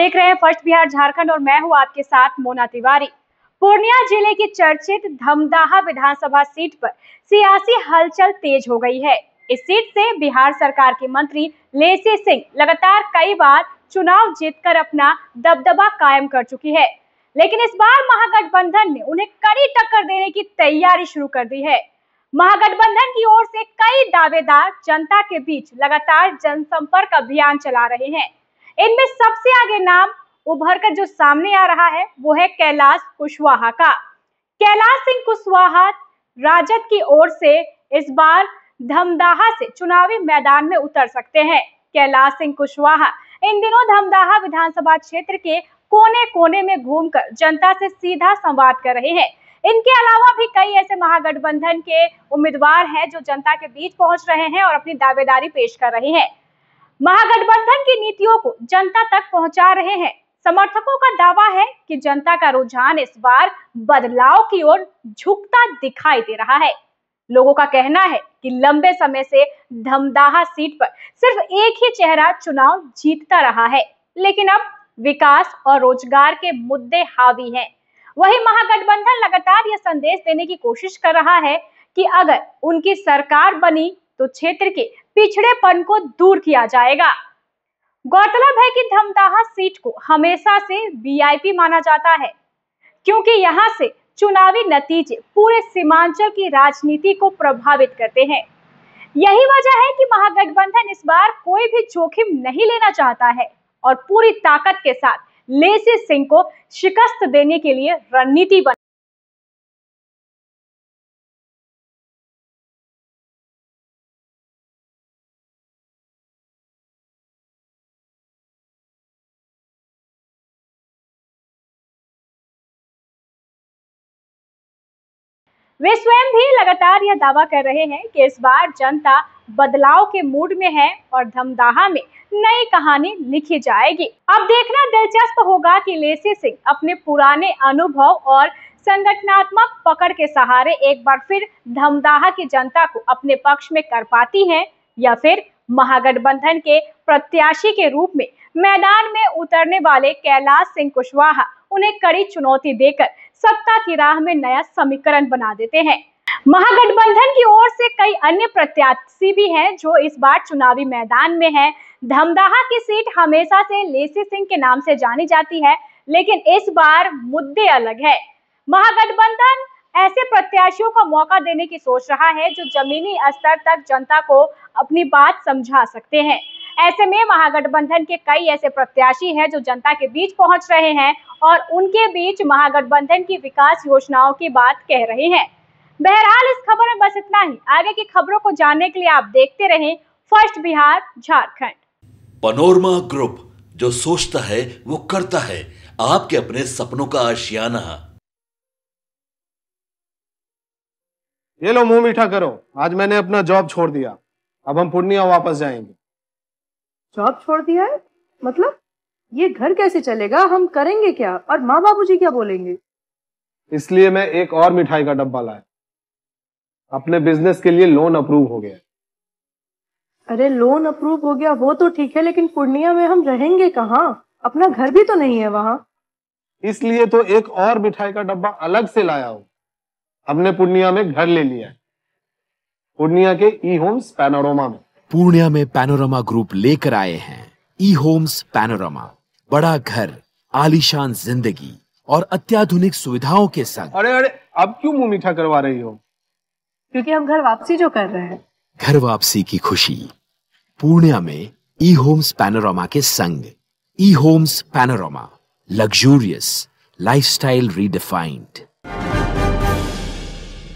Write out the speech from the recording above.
देख रहे हैं फर्स्ट बिहार झारखंड और मैं हूं आपके साथ मोना तिवारी। पूर्णिया जिले की चर्चित धमदाहा विधानसभा सीट पर सियासी हलचल तेज हो गई है। इस सीट से बिहार सरकार के मंत्री लेसी सिंह लगातार कई बार चुनाव जीतकर अपना दबदबा कायम कर चुकी है, लेकिन इस बार महागठबंधन ने उन्हें कड़ी टक्कर देने की तैयारी शुरू कर दी है। महागठबंधन की ओर से कई दावेदार जनता के बीच लगातार जनसंपर्क अभियान चला रहे हैं। इनमें सबसे आगे नाम उभर कर जो सामने आ रहा है वो है कैलाश कुशवाहा का। कैलाश सिंह कुशवाहा राजद की ओर से इस बार धमदाहा से चुनावी मैदान में उतर सकते हैं। कैलाश सिंह कुशवाहा इन दिनों धमदाहा विधानसभा क्षेत्र के कोने कोने में घूमकर जनता से सीधा संवाद कर रहे हैं। इनके अलावा भी कई ऐसे महागठबंधन के उम्मीदवार हैं जो जनता के बीच पहुंच रहे हैं और अपनी दावेदारी पेश कर रहे हैं। महागठबंधन की नीतियों को जनता तक पहुंचा रहे हैं। समर्थकों का दावा है कि जनता का रुझान इस बार बदलाव की ओर झुकता दिखाई दे रहा है। लोगों का कहना है कि लंबे समय से धमदाहा सीट पर सिर्फ एक ही चेहरा चुनाव जीतता रहा है, लेकिन अब विकास और रोजगार के मुद्दे हावी हैं। वही महागठबंधन लगातार यह संदेश देने की कोशिश कर रहा है कि अगर उनकी सरकार बनी तो क्षेत्र के पिछड़ेपन को दूर किया जाएगा। गौरतलब है कि धमदाहा सीट को हमेशा से वीआईपी माना जाता है, क्योंकि यहां से चुनावी नतीजे पूरे सीमांचल की राजनीति को प्रभावित करते हैं। यही वजह है कि महागठबंधन इस बार कोई भी जोखिम नहीं लेना चाहता है और पूरी ताकत के साथ लेसी सिंह को शिकस्त देने के लिए रणनीति बना। वे स्वयं भी लगातार यह दावा कर रहे हैं कि इस बार जनता बदलाव के मूड में है और धमदाहा में नई कहानी लिखी जाएगी। अब देखना दिलचस्प होगा कि लेसी सिंह अपने पुराने अनुभव और संगठनात्मक पकड़ के सहारे एक बार फिर धमदाहा की जनता को अपने पक्ष में कर पाती हैं या फिर महागठबंधन के प्रत्याशी के रूप में मैदान में उतरने वाले कैलाश सिंह कुशवाहा उन्हें कड़ी चुनौती देकर सत्ता की राह में नया समीकरण बना देते हैं। महागठबंधन की ओर से कई अन्य प्रत्याशी भी हैं जो इस बार चुनावी मैदान में हैं। धमदाहा की सीट हमेशा से लेसी सिंह के नाम से जानी जाती है, लेकिन इस बार मुद्दे अलग है। महागठबंधन ऐसे प्रत्याशियों को मौका देने की सोच रहा है जो जमीनी स्तर तक जनता को अपनी बात समझा सकते हैं। ऐसे में महागठबंधन के कई ऐसे प्रत्याशी हैं जो जनता के बीच पहुंच रहे हैं और उनके बीच महागठबंधन की विकास योजनाओं की बात कह रहे हैं। बहरहाल इस खबर में बस इतना ही। आगे की खबरों को जानने के लिए आप देखते रहें first Bihar Jharkhand. Panorama group, जो सोचता है वो करता है। आपके अपने सपनों का आशियाना। ये लो, मुंह मीठा करो। आज मैंने अपना जॉब छोड़ दिया। अब हम पूर्णिया वापस जाएंगे। जॉब छोड़ दिया है? मतलब ये घर कैसे चलेगा? हम करेंगे क्या? और माँ बाबूजी क्या बोलेंगे? इसलिए मैं एक और मिठाई का डब्बा लाया। अपने बिजनेस के लिए लोन अप्रूव हो गया। अरे लोन अप्रूव हो गया वो तो ठीक है, लेकिन पूर्णिया में हम रहेंगे कहाँ? अपना घर भी तो नहीं है वहां। इसलिए तो एक और मिठाई का डब्बा अलग से लाया हूं। हमने पूर्णिया में घर ले लिया है, पूर्णिया के ई होम्स पैनोरमा में। पूर्णिया में पैनोरमा ग्रुप लेकर आए हैं ई होम्स पैनोरमा। बड़ा घर, आलीशान जिंदगी और अत्याधुनिक सुविधाओं के संग। अरे अब क्यों मुंह मीठा करवा रही हो? क्योंकि हम घर वापसी जो कर रहे हैं। घर वापसी की खुशी पूर्णिया में ई होम्स पैनोरमा के संग। E homes panorama, luxurious lifestyle redefined.